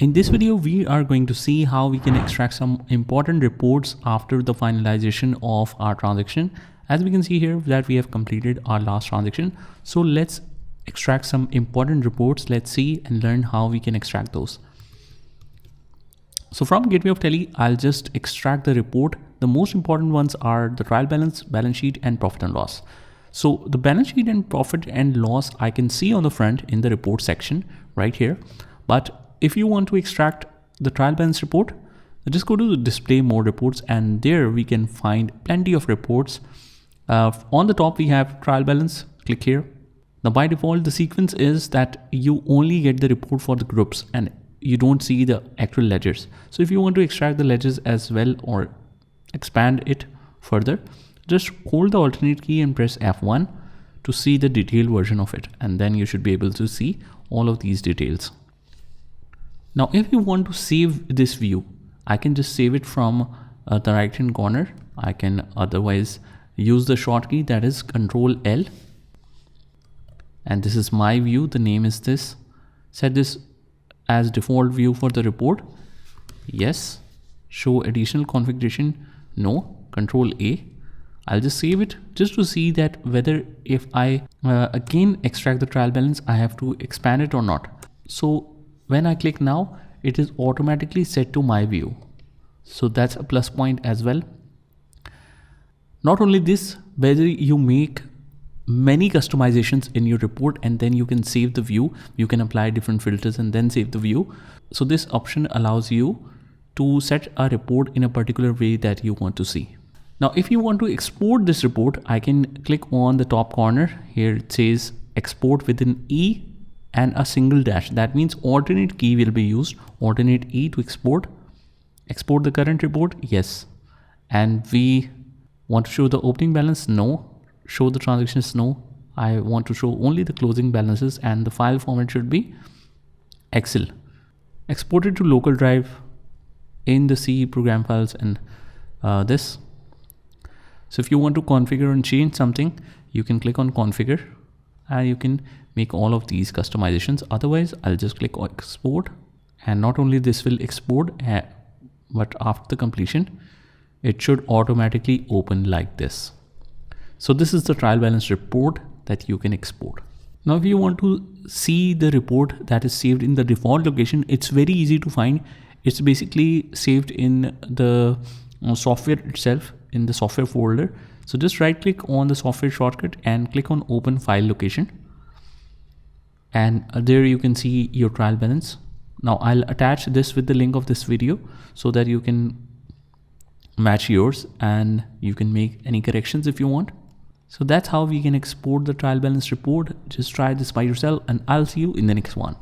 In this video, we are going to see how we can extract some important reports after the finalization of our transaction. As we can see here that we have completed our last transaction. So let's extract some important reports. Let's see and learn how we can extract those. So from Gateway of Tele, I'll just extract the report. The most important ones are the trial balance, balance sheet, and profit and loss. So the balance sheet and profit and loss I can see on the front in the report section right here. But if you want to extract the trial balance report, just go to the display more reports, and there we can find plenty of reports. On the top we have trial balance. Click here. Now by default the sequence is that you only get the report for the groups and you don't see the actual ledgers. So if you want to extract the ledgers as well or expand it further, just hold the alternate key and press F1 to see the detailed version of it, and then you should be able to see all of these details. Now if you want to save this view, I can just save it from the right hand corner. I can otherwise use the shortcut that is Control-L, and this is my view. The name is this. Set this as default view for the report. Yes. Show additional configuration. No. Control-A. I'll just save it just to see that whether if I again extract the trial balance, I have to expand it or not. So when I click now, it is automatically set to my view. So that's a plus point as well. Not only this, whether you make many customizations in your report and then you can save the view, you can apply different filters and then save the view. So this option allows you to set a report in a particular way that you want to see. Now, if you want to export this report, I can click on the top corner. Here it says export with an E and a single dash. That means alternate key will be used. Alternate E to export. Export the current report. Yes. And we want to show the opening balance. No. Show the transactions. No. I want to show only the closing balances, and the file format should be Excel. Export it to local drive in the C program files and this. So if you want to configure and change something, you can click on configure and you can make all of these customizations. Otherwise, I'll just click on export, and not only this will export, but after the completion, it should automatically open like this. So this is the trial balance report that you can export. Now, if you want to see the report that is saved in the default location, it's very easy to find. It's basically saved in the software itself, in the software folder. So just right click on the software shortcut and click on open file location. And there you can see your trial balance. Now I'll attach this with the link of this video so that you can match yours and you can make any corrections if you want. So that's how we can export the trial balance report. Just try this by yourself, and I'll see you in the next one.